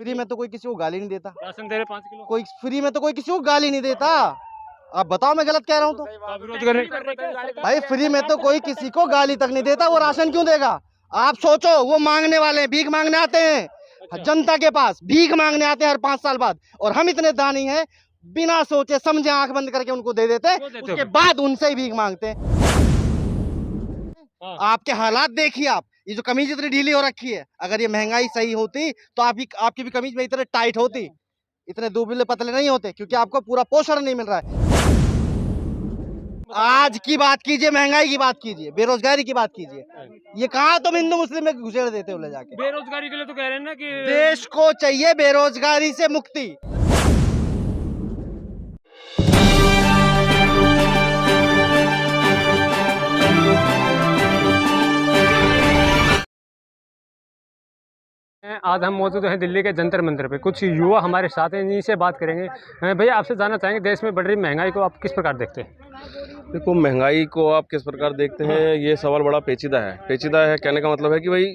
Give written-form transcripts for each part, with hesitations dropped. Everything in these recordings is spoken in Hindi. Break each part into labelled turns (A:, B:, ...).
A: फ्री में तो कोई किसी को गाली नहीं देता।
B: राशन दे रहे 5 किलो।
A: कोई फ्री में तो कोई किसी को गाली नहीं देता। आप बताओ मैं गलत कह रहा हूँ तो?
B: आप विरोध कर रहे हैं।
A: भाई फ्री में तो कोई किसी को गाली तक नहीं देता, वो राशन क्यों देगा? आप सोचो, वो मांगने वाले हैं, भीख मांगने आते हैं जनता के पास, भीख मांगने आते हैं हर 5 साल बाद, और हम इतने दानी हैं बिना सोचे समझे आंख बंद करके उनको दे देते, उसके बाद उनसे ही भीख मांगते हैं। आपके हालात देखिए आप, ये जो कमीज इतनी ढीली हो रखी है, अगर ये महंगाई सही होती तो आपकी भी कमीज में इतने टाइट होती, इतने दुबले पतले नहीं होते, क्योंकि आपको पूरा पोषण नहीं मिल रहा है। आज की बात कीजिए, महंगाई की बात कीजिए, बेरोजगारी की बात कीजिए, ये कहाँ तुम हिंदू मुस्लिम में घुसेड़ देते हो ले जाके?
B: बेरोजगारी के लिए तो कह रहे हैं ना कि
A: देश को चाहिए बेरोजगारी से मुक्ति।
B: आज हम मौजूद हैं दिल्ली के जंतर मंतर पे। कुछ युवा हमारे साथ हैं, इन्हीं से बात करेंगे। भैया आपसे जानना चाहेंगे, देश में बढ़ रही महंगाई को आप किस प्रकार देखते हैं?
C: देखो, महंगाई को आप किस प्रकार देखते हैं, ये सवाल बड़ा पेचीदा है। पेचीदा है कहने का मतलब है कि भाई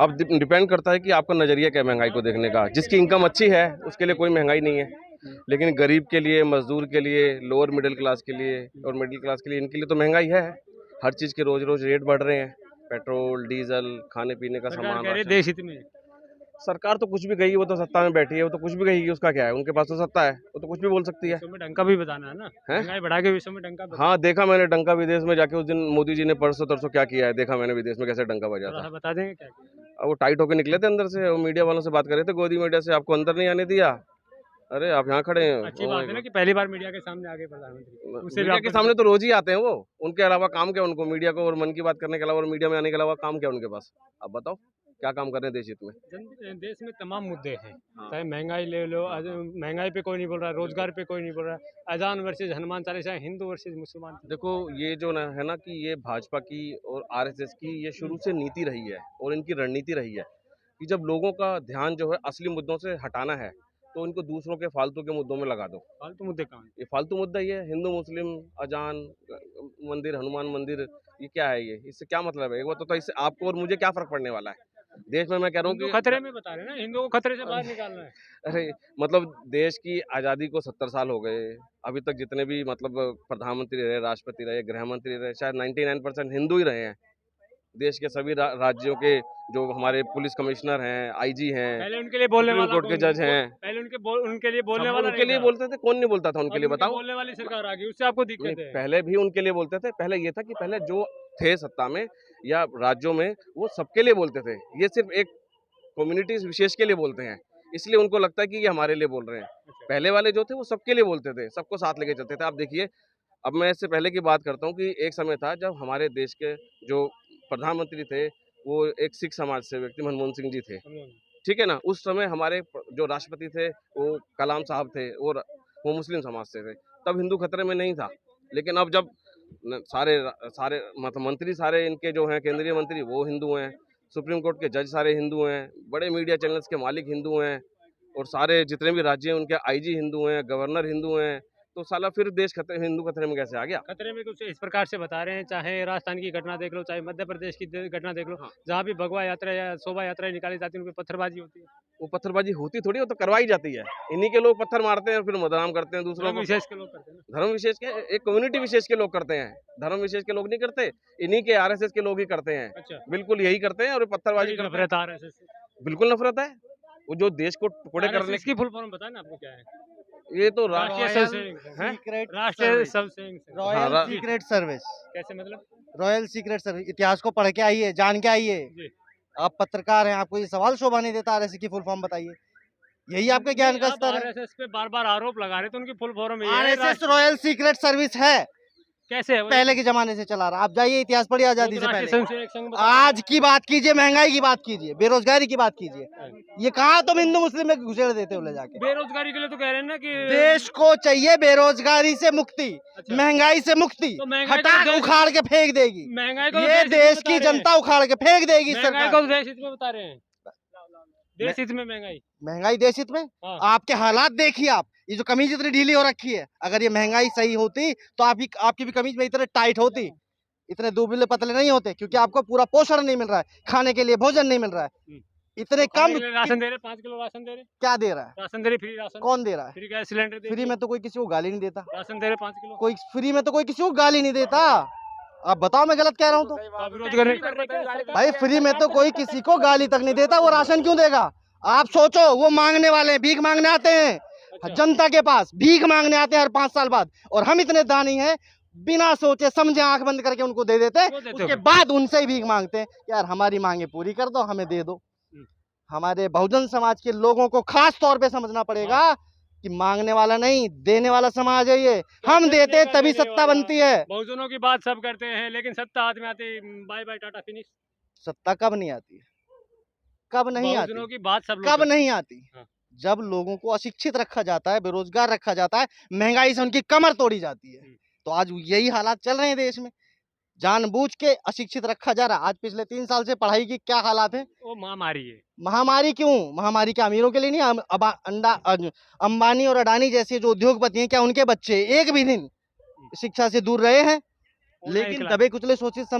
C: अब डिपेंड करता है कि आपका नज़रिया क्या है महंगाई को देखने का। जिसकी इनकम अच्छी है उसके लिए कोई महंगाई नहीं है, लेकिन गरीब के लिए, मजदूर के लिए, लोअर मिडिल क्लास के लिए और मिडिल क्लास के लिए, इनके लिए तो महंगाई है। हर चीज़ के रोज़ रोज़ रेट बढ़ रहे हैं, पेट्रोल, डीजल, खाने पीने का सामान।
B: देश हित में
C: सरकार तो कुछ भी कही, वो तो सत्ता में बैठी है, वो तो कुछ भी कहेगी, उसका क्या है, उनके पास तो सत्ता है, वो तो कुछ भी बोल सकती है।
B: डंका भी बताना है ना, महंगाई बढ़ा के विश्व में डंका।
C: हाँ, देखा मैंने डंका विदेश में जाके। उस दिन मोदी जी ने परसों तरसों क्या किया है, देखा मैंने विदेश में कैसे डंका बजा था।
B: बता देंगे क्या किया?
C: अब वो टाइट होके निकले थे अंदर से, वो मीडिया वालों से बात कर रहे थे, गोदी मीडिया से, आपको अंदर नहीं आने दिया। अरे आप यहाँ खड़े हैं।
B: अच्छी बात है ना कि पहली बार मीडिया के सामने आगे प्रधानमंत्री।
C: मीडिया के सामने तो रोज ही आते हैं वो, उनके अलावा काम क्या उनको? मीडिया को और मन की बात करने के अलावा और मीडिया में आने के अलावा काम क्या उनके पास? अब बताओ क्या काम कर रहे हैं देश हित में?
B: देश में तमाम मुद्दे हैं, चाहे महंगाई ले लो, महंगाई पे कोई नहीं बोल रहा, रोजगार पे कोई नहीं बोल रहा, अजान वर्सेज हनुमान चालीसा, हिंदू वर्सेज मुसलमान।
C: देखो, ये जो ना है ना कि ये भाजपा की और आरएसएस की ये शुरू से नीति रही है और इनकी रणनीति रही है कि जब लोगों का ध्यान जो है असली मुद्दों से हटाना है तो इनको दूसरों के फालतू के मुद्दों में लगा दो।
B: फालतू मुद्दे कहाँ?
C: ये फालतू मुद्दा ये है, हिंदू मुस्लिम, अजान, मंदिर, हनुमान मंदिर, ये क्या है? ये इससे क्या मतलब है? एक बात तो इससे आपको और मुझे क्या फर्क पड़ने वाला है? देश में मैं कह रहा हूँ कि
B: खतरे में बता रहे हैं ना, हिंदुओं को खतरे से बाहर निकालना है।
C: अरे मतलब देश की आज़ादी को 70 साल हो गए, अभी तक जितने भी मतलब प्रधानमंत्री रहे, राष्ट्रपति रहे, गृह मंत्री रहे, शायद 99% हिंदू ही रहे हैं। देश के सभी राज्यों के जो हमारे पुलिस कमिश्नर हैं, आईजी हैं,
B: पहले उनके लिए बोलने वाला
C: कोर्ट के जज हैं,
B: पहले उनके लिए बोलने वाला
C: उनके लिए बोलते थे। कौन नहीं बोलता था उनके लिए? बताओ।
B: बोलने वाली सरकार आ गई, उससे आपको दिक्कत है?
C: पहले भी उनके लिए बोलते थे। पहले ये था कि पहले जो थे सत्ता में या राज्यों में, वो सबके लिए बोलते थे। ये सिर्फ एक कम्युनिटी विशेष के लिए बोलते हैं, इसलिए उनको लगता है कि ये हमारे लिए बोल रहे हैं। पहले वाले जो थे वो सबके लिए बोलते थे, सबको साथ लेके चलते थे। आप देखिए, अब मैं इससे पहले की बात करता हूँ कि एक समय था जब हमारे देश के जो प्रधानमंत्री थे वो एक सिख समाज से व्यक्ति मनमोहन सिंह जी थे, ठीक है ना। उस समय हमारे जो राष्ट्रपति थे वो कलाम साहब थे और वो मुस्लिम समाज से थे। तब हिंदू खतरे में नहीं था, लेकिन अब जब सारे मतलब मंत्री सारे इनके जो हैं केंद्रीय मंत्री वो हिंदू हैं, सुप्रीम कोर्ट के जज सारे हिंदू हैं, बड़े मीडिया चैनल्स के मालिक हिंदू हैं, और सारे जितने भी राज्य हैं उनके आईजी हिंदू हैं, गवर्नर हिंदू हैं, तो साला फिर देश हिंदू खतरे में कैसे आ गया?
B: खतरे में कुछ इस प्रकार से बता रहे हैं, चाहे राजस्थान की घटना देख लो, चाहे मध्य प्रदेश की घटना देख लो, जहाँ भी भगवा यात्रा या शोभा यात्रा निकाली जाती है, उनकी पत्थरबाजी होती है।
C: वो पत्थरबाजी होती थोड़ी, वो तो करवाई जाती है। इन्हीं के लोग पत्थर मारते हैं और फिर बदनाम करते हैं दूसरों को।
B: विशेष के लोग करते हैं,
C: धर्म विशेष के, एक कम्युनिटी विशेष के लोग करते हैं, धर्म विशेष के लोग नहीं करते, इन्हीं के आरएसएस के लोग ही करते हैं।
B: अच्छा,
C: बिल्कुल यही करते हैं और पत्थरबाजी करते हैं।
B: आरएसएस से
C: बिल्कुल नफरत है। वो जो देश को टुकड़े करने
B: की फुल फॉर्म बताए ना आपको क्या है?
C: ये तो
B: राष्ट्रीय
A: सीक्रेट सर्विस।
B: कैसे मतलब?
A: Royal secret service. इतिहास को पढ़ के आइए, जान के आइए। आप पत्रकार हैं, आपको ये सवाल शोभा नहीं देता आरएसएस की फुल फॉर्म बताइए? यही आपके ज्ञान का स्तर है?
B: आरएसएस पे बार-बार आरोप लगा रहे थे, उनकी full form
A: RSS royal secret service है।
B: कैसे है?
A: पहले के जमाने से चला रहा। आप जाइए, इतिहास पढ़िए आजादी से पहले। आज की बात कीजिए, महंगाई की बात कीजिए, बेरोजगारी की बात कीजिए, ये कहाँ तुम हिंदू मुस्लिम में घुसेड़ देते हो ले जाके?
B: बेरोजगारी के लिए तो कह रहे हैं ना कि
A: देश को चाहिए बेरोजगारी से मुक्ति। अच्छा। महंगाई से मुक्ति हटा उखाड़ के फेंक देगी
B: महंगाई को।
A: ये देश की जनता उखाड़ के फेंक देगी सरकार
B: को। देश हित में बता रहे हैं, देश हित में महंगाई
A: देश हित में। आपके हालात देखिए आप, ये जो कमीज इतनी ढीली हो रखी है, अगर ये महंगाई सही होती तो आपकी भी कमीज में इतने टाइट होती, इतने दुबले पतले नहीं होते, क्योंकि आपको पूरा पोषण नहीं मिल रहा है, खाने के लिए भोजन नहीं मिल रहा है। इतने कम
B: राशन दे रहे, 5 किलो राशन दे रहे,
A: क्या दे रहा है?
B: राशन दे रहे, फ्री राशन,
A: कौन दे रहा है?
B: फ्री गैस सिलेंडर दे
A: फ्री
B: दिए,
A: में तो कोई किसी को गाली नहीं देता,
B: राशन दे रहे 5 किलो।
A: कोई फ्री में तो कोई किसी को गाली नहीं देता। आप बताओ मैं गलत कह रहा हूँ तो?
B: तो आप विरोध कर रहे हैं।
A: भाई फ्री में तो कोई किसी को गाली तक नहीं देता, वो राशन क्यों देगा? आप सोचो, वो मांगने वाले हैं, भीख मांगने आते हैं जनता के पास, भीख मांगने आते हैं हर 5 साल बाद, और हम इतने दानी हैं बिना सोचे समझे आंख बंद करके उनको दे देते हैं, उसके बाद उनसे ही भीख मांगते हैं यार हमारी मांगे पूरी कर दो, हमें दे दो। हमारे बहुजन समाज के लोगों को खास तौर पे समझना पड़ेगा कि मांगने वाला नहीं, देने वाला समाज है ये। हम देते हैं तभी सत्ता बनती है।
B: बहुजनों की बात सब करते हैं, लेकिन सत्ता हाथ में आती है, बाय बाय टाटा फिनिश।
A: सत्ता कब नहीं आती? कब नहीं आती?
B: बहुजनों की बात सब लोग
A: कब
B: करते
A: नहीं आती?
B: हाँ।
A: जब लोगों को अशिक्षित रखा जाता है, बेरोजगार रखा जाता है, महंगाई से उनकी कमर तोड़ी जाती है। तो आज यही हालात चल रहे हैं देश में, जानबूझ के अशिक्षित रखा जा रहा है। आज पिछले 3 साल से पढ़ाई की क्या हालात है?
B: वो महामारी है।
A: महामारी क्यों? महामारी क्या अमीरों के लिए नहीं? अंबानी और अडानी जैसे जो उद्योगपति हैं, क्या उनके बच्चे एक भी दिन शिक्षा से दूर रहे हैं? लेकिन दबे कुचले शोषित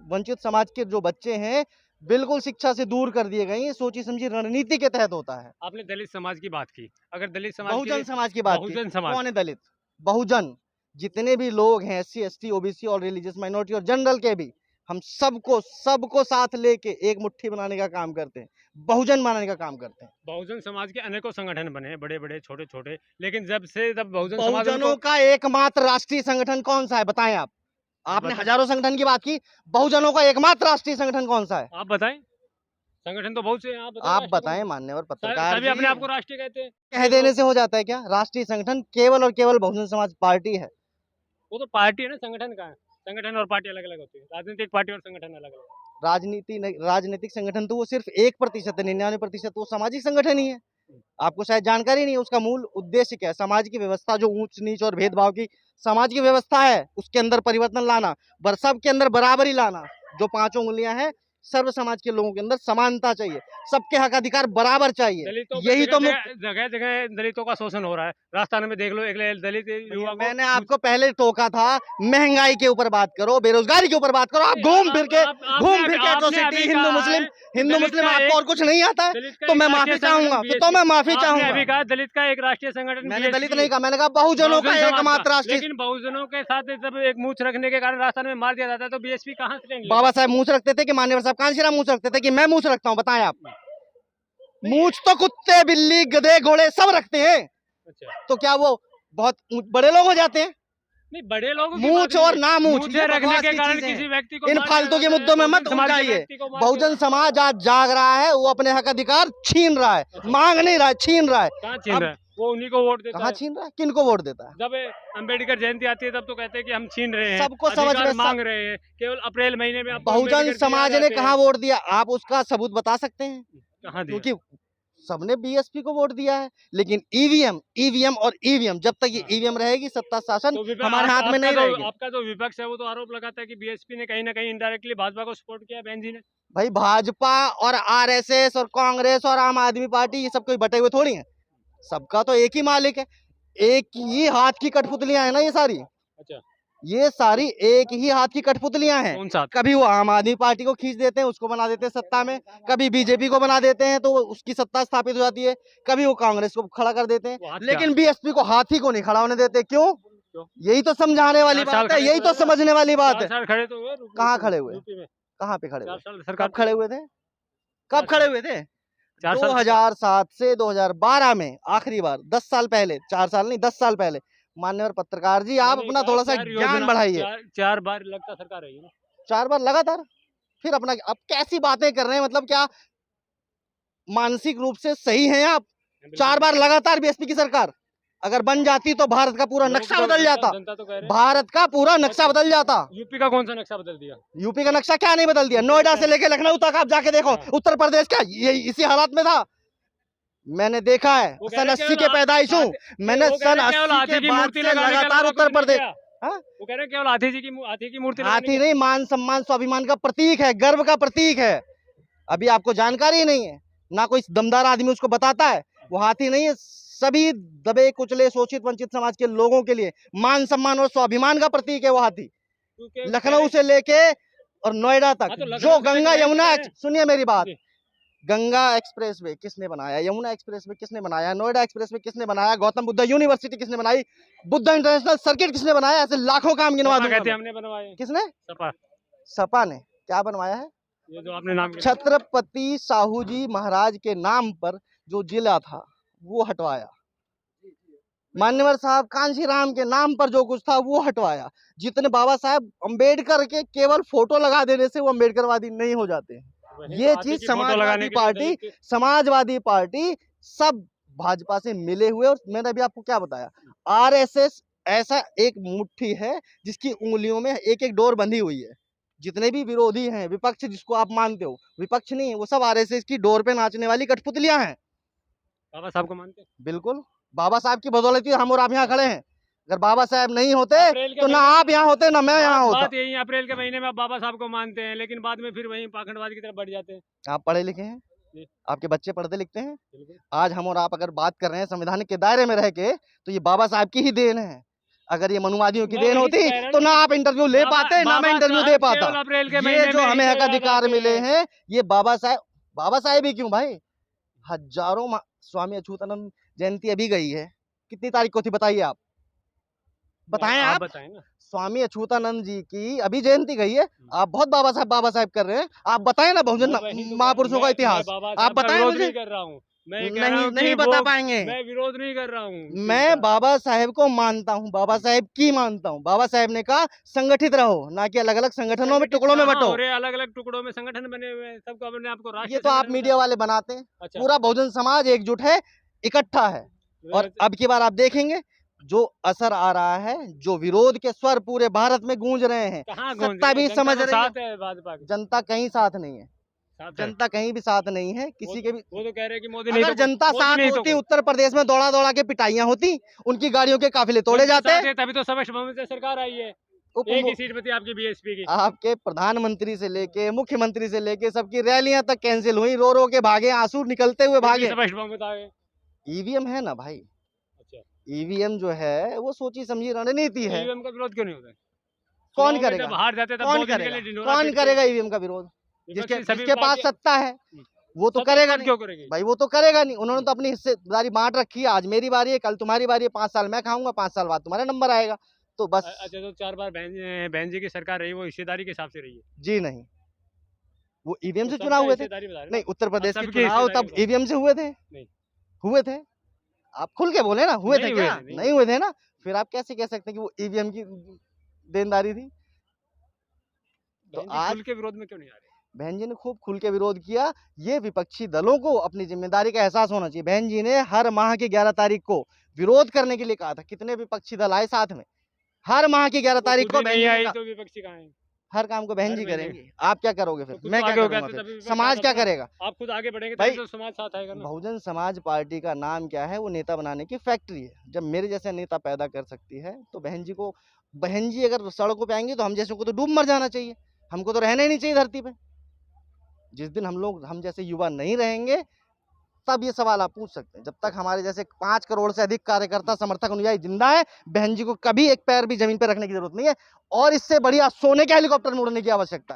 A: वंचित समाज के जो बच्चे हैं बिल्कुल शिक्षा से दूर कर दिए गए। ये सोची समझी रणनीति के तहत होता है।
B: आपने दलित समाज की बात की, अगर दलित समाज
A: बहुजन समाज की बात की,
B: बहुजन समाज
A: कौन है दलित? बहुजन जितने भी लोग हैं, SC ST OBC और रिलीजियस माइनॉरिटी और जनरल के भी, हम सबको साथ लेके एक मुट्ठी बनाने का काम करते हैं, बहुजन बनाने का काम करते हैं।
B: बहुजन समाज के अनेकों संगठन बने हैं, बड़े बड़े छोटे छोटे, लेकिन जब बहुजन समाज
A: बहुजनों का एकमात्र राष्ट्रीय संगठन कौन सा है? बताएं आप। आपने हजारों संगठन की बात की, बहुजनों का एकमात्र राष्ट्रीय संगठन कौन सा है?
B: आप बताएं। संगठन तो बहुत से हैं,
A: आप बताएं मान्यवर पत्रकार
B: सभी अपने
A: जी।
B: आप को राष्ट्रीय कहते हैं।
A: कह देने से हो जाता है क्या? राष्ट्रीय संगठन केवल और केवल बहुजन समाज पार्टी है।
B: वो तो पार्टी है ना, संगठन का है। संगठन और पार्टी अलग अलग होती है, राजनीतिक पार्टी और संगठन अलग अलग।
A: राजनीतिक संगठन तो वो सिर्फ 1% है, 99% वो सामाजिक संगठन ही है। आपको शायद जानकारी नहीं है उसका मूल उद्देश्य क्या है। समाज की व्यवस्था जो ऊंच नीच और भेदभाव की समाज की व्यवस्था है, उसके अंदर परिवर्तन लाना, सबके अंदर बराबरी लाना। जो 5 उंगलियां हैं, सर्व समाज के लोगों के अंदर समानता चाहिए, सबके हक अधिकार बराबर चाहिए। यही तो
B: जगह जगह दलितों का शोषण हो रहा है। राजस्थान में देख लो, एक दलित युवा को
A: मैंने आपको पहले टोका था, महंगाई के ऊपर बात करो, बेरोजगारी के ऊपर बात करो। आप घूम फिर के एट्रोसिटी, हिंदू मुस्लिम आपको और कुछ नहीं आता है तो मैं माफी चाहूंगा, तो मैं माफी चाहूंगा।
B: दलित का एक राष्ट्रीय संगठन,
A: मैंने दलित नहीं कहा, मैंने कहा बहुजनों का एकमात्र राष्ट्रीय।
B: लेकिन बहुजनों के साथ जब एक मूछ रखने के कारण राजस्थान में मार दिया जाता है तो बीएसपी कहाँ से लेंगे?
A: बाबा साहब मूछ रखते थे कि मान्यवर साहब कांशीराम मूछ रखते थे कि मैं मूछ रखता हूँ? बताएं आप। मूछ तो कुत्ते, बिल्ली, गधे, घोड़े सब रखते हैं।
B: अच्छा,
A: तो क्या वो बहुत बड़े लोग हो जाते हैं?
B: नहीं, बड़े लोग
A: मूछ और ना मूछ
B: रखने के कारण किसी व्यक्ति को
A: इन फालतू के मुद्दों में मत उलझाइए। बहुजन समाज आज जाग रहा है, वो अपने हक अधिकार छीन रहा है, मांग नहीं रहा है, छीन रहा है।
B: कहाँ छीन रहा है? वो उन्हीं को वोट देता है।
A: कहाँ छीन रहा है? किन को वोट देता है?
B: जब अंबेडकर जयंती आती है तब तो कहते हैं कि हम छीन रहे हैं,
A: सबको समझ में
B: मांग रहे हैं। केवल अप्रैल महीने में
A: बहुजन समाज ने कहाँ वोट दिया? आप उसका सबूत बता सकते हैं?
B: कहाँ दिया?
A: क्योंकि सबने बीएसपी को वोट दिया है, लेकिन ईवीएम जब तक ये ईवीएम रहेगी, सत्ता शासन हमारे हाथ में नहीं रहेगी।
B: आपका जो विपक्ष है वो तो आरोप लगाता है कि बीएसपी ने कहीं ना कहीं इनडायरेक्टली भाजपा को सपोर्ट किया, बहन जी ने।
A: भाई भाजपा और आरएसएस और कांग्रेस और आम आदमी पार्टी ये सब कोई बटे हुए थोड़ी हैं, सबका तो एक ही मालिक है। एक ही हाथ की कठपुतलियां हैं ना ये सारी।
B: अच्छा,
A: ये सारी एक ही हाथ की कठपुतलियां हैं।
B: कौन सा?
A: कभी वो आम आदमी पार्टी को खींच देते हैं, उसको बना देते हैं सत्ता में, कभी बीजेपी को बना देते हैं तो उसकी सत्ता स्थापित हो जाती है, कभी वो कांग्रेस को खड़ा कर देते हैं, लेकिन बीएसपी को हाथी को नहीं खड़ा होने देते। क्यों? यही तो समझाने वाली बात है, यही तो समझने वाली बात है।
B: खड़े तो हुए,
A: कहाँ खड़े हुए? कहाँ पे खड़े हुए?
B: सरकार
A: कब खड़े हुए थे? कब खड़े हुए थे?
B: 4 साल
A: 2007 से 2012 में आखिरी बार, 10 साल पहले, 4 साल नहीं 10 साल पहले। मान्यवर पत्रकार जी, आप अपना थोड़ा सा ज्ञान बढ़ाइए।
B: 4 बार लगता सरकार है ना,
A: 4 बार लगातार। फिर अपना अब कैसी बातें कर रहे हैं? मतलब क्या मानसिक रूप से सही हैं आप? 4 बार लगातार बीएसपी की सरकार अगर बन जाती तो भारत का पूरा नक्शा बदल जाता। भारत का पूरा नक्शा बदल जाता।
B: यूपी का कौन सा नक्शा बदल दिया?
A: यूपी का नक्शा क्या नहीं बदल दिया? नोएडा से लेके लखनऊ तक आप जाके देखो, उत्तर प्रदेश का ये इसी हालात में था। मैंने देखा है, सन 80 के पैदाइश हूँ, मैंने सन 80 के बाद से लगातार उत्तर प्रदेश।
B: वो कह रहे हैं केवल हाथी की मूर्ति।
A: हाथी नहीं, मान सम्मान स्वाभिमान का प्रतीक है, गर्व का प्रतीक है। अभी आपको जानकारी नहीं है, ना कोई दमदार आदमी उसको बताता है। वो हाथी नहीं है, सभी दबे कुचले शोषित वंचित समाज के लोगों के लिए मान सम्मान और स्वाभिमान का प्रतीक है वो हाथी। लखनऊ से लेके और नोएडा तक जो गंगा यमुना, सुनिए मेरी बात, गंगा एक्सप्रेस वे किसने बनाया, यमुना एक्सप्रेस वे किसने बनाया, नोएडा एक्सप्रेस वे किसने बनाया, गौतम बुद्ध यूनिवर्सिटी किसने बनाई, बुद्ध इंटरनेशनल सर्किट किसने बनाया, ऐसे लाखों काम गिनवा दूंगा
B: कहते
A: मैं।
B: हमने बनवाए
A: किसने?
B: सपा,
A: सपा ने क्या बनवाया है?
B: ये जो आपने नाम
A: छत्रपति साहू जी महाराज के नाम पर जो जिला था वो हटवाया, मान्यवर साहब कांशी राम के नाम पर जो कुछ था वो हटवाया। जितने बाबा साहब अंबेडकर के केवल फोटो लगा देने से वो अंबेडकरवादी नहीं हो जाते हैं। ये चीज समाजवादी पार्टी सब भाजपा से मिले हुए, और मैंने अभी आपको क्या बताया, आरएसएस ऐसा एक मुट्ठी है जिसकी उंगलियों में एक एक डोर बंधी हुई है। जितने भी विरोधी हैं, विपक्ष जिसको आप मानते हो, विपक्ष नहीं है, वो सब आरएसएस की डोर पे नाचने वाली कठपुतलियां हैं।
B: बाबा साहब को मानते हैं?
A: बिल्कुल, बाबा साहब की बदौलत ही हम और आप यहाँ खड़े हैं। अगर बाबा साहब नहीं होते तो ना आप यहाँ होते ना मैं यहाँ होता।
B: बात यही है, अप्रैल के महीने में आप बाबा साहब को मानते हैं, लेकिन बाद में फिर वहीं पाखंडवाद की तरफ बढ़ जाते हैं।
A: आप पढ़े लिखे हैं, आपके बच्चे पढ़ते लिखते हैं।
B: बिल्कुल।
A: आज हम और आप अगर बात कर रहे हैं संविधानिक के दायरे में रह के, तो ये बाबा साहब की ही देन है। अगर ये मनुवादियों की
B: मैं
A: देन
B: वही
A: होती
B: कह रहा
A: तो
B: हूं
A: ना आप इंटरव्यू ले पाते ना मैं इंटरव्यू दे पाता।
B: अप्रैल के
A: ये
B: महीने
A: जो
B: में
A: हमें
B: ही
A: हक
B: तो
A: अधिकार
B: याद
A: मिले
B: आते
A: हैं, ये बाबा साहेब ही क्यों भाई, हजारों स्वामी अछूतानंद जयंती अभी गई है, कितनी तारीख को थी बताइए आप, बताएं आप।
B: बताएं ना।
A: स्वामी अछूतानंद जी की अभी जयंती गई है, आप बहुत बाबा साहब कर रहे हैं। आप बताएं ना बहुजन महापुरुषों का इतिहास, आप बताएं मुझे।
B: नहीं कर रहा हूँ मैं, ये कह रहा हूं कि
A: नहीं बता पाएंगे।
B: मैं विरोध नहीं कर रहा हूँ,
A: मैं बाबा साहेब को मानता हूँ, बाबा साहेब की मानता हूँ। बाबा साहेब ने कहा संगठित रहो, ना कि अलग अलग संगठनों में टुकड़ों में बंटो।
B: अलग अलग टुकड़ों में संगठन बने हुए हैं, सबको अपने आप को राष्ट्र।
A: ये तो आप मीडिया वाले बनाते हैं।
B: अच्छा।
A: पूरा बहुजन समाज एकजुट है, इकट्ठा है, और अब की बार आप देखेंगे जो असर आ रहा है, जो विरोध के स्वर पूरे भारत में गूंज रहे हैं, सत्ता भी समझ रही है,
B: भाजपा की
A: जनता कहीं साथ नहीं है, जनता कहीं भी साथ नहीं है किसी के भी।
B: वो तो कह रहे हैं कि मोदी
A: अगर जनता साथ होती, उत्तर प्रदेश में दौड़ा दौड़ा के पिटाइयां होती, उनकी गाड़ियों के काफिले तोड़े जाते,
B: तभी तो स्पष्ट बहुमत से सरकार आई है। एक ही सीट बची आपकी बीएसपी की। आपके
A: प्रधानमंत्री से लेके मुख्यमंत्री से लेके सबकी रैलियां तक कैंसिल हुई, रो रो के भागे, आंसू निकलते हुए भागे।
B: स्पष्ट बहुमत आ गए।
A: ईवीएम है ना भाई, ईवीएम जो है वो सोची समझी रणनीति है।
B: ईवीएम का विरोध क्यों नहीं होता है?
A: कौन करेगा?
B: बाहर जाते
A: कौन करेगा ईवीएम का विरोध? जिसके पास सत्ता है वो तो करेगा नहीं भाई, वो तो करेगा नहीं। उन्होंने तो अपनी हिस्सेदारी बांट रखी है, आज मेरी बारी है, कल तुम्हारी बारी है, 5 साल मैं खाऊंगा, 5 साल बाद तुम्हारा नंबर आएगा, तो बस।
B: अच्छा, तो 4 बार बहन जी की सरकार रही, वो हिस्सेदारी के हिसाब से रही है?
A: जी नहीं, वो ईवीएम से चुनाव हुए थे। नहीं, उत्तर प्रदेश के चुनाव तब ईवीएम से हुए थे? हुए थे। आप खुल के बोले ना, हुए थे क्या? नहीं हुए थे ना, फिर आप कैसे कह सकते हैं कि वो ईवीएम की देनदारी थी? तो आज
B: के विरोध में क्यों नहीं आ रहे?
A: बहन जी ने खूब खुल के विरोध किया। ये विपक्षी दलों को अपनी जिम्मेदारी का एहसास होना चाहिए। बहन जी ने हर माह की 11 तारीख को विरोध करने के लिए कहा था। कितने विपक्षी दल आए साथ में? हर माह की 11 तारीख को बहन जी
B: तो विपक्षी कहाँ है?
A: हर काम को बहन जी करेंगी। आप क्या करोगे फिर? मैं क्या करूंगा फिर? समाज क्या करेगा?
B: आप खुद आगे बढ़ेंगे तभी तो समाज साथ आएगा ना।
A: बहुजन समाज पार्टी का नाम क्या है? वो नेता बनाने की फैक्ट्री है। जब मेरे जैसे नेता पैदा कर सकती है तो बहन जी अगर सड़कों पे आएंगी तो हम जैसों को तो डूब मर जाना चाहिए, हमको तो रहना ही नहीं चाहिए धरती पे। जिस दिन हम जैसे युवा नहीं रहेंगे तब ये सवाल आप पूछ सकते हैं। जब तक हमारे जैसे 5 करोड़ से अधिक कार्यकर्ता, समर्थक, अनुयायी जिंदा है, बहन जी को कभी एक पैर भी जमीन पर रखने की जरूरत नहीं है, और इससे बढ़िया सोने के हेलीकॉप्टर में उड़ने की आवश्यकता है।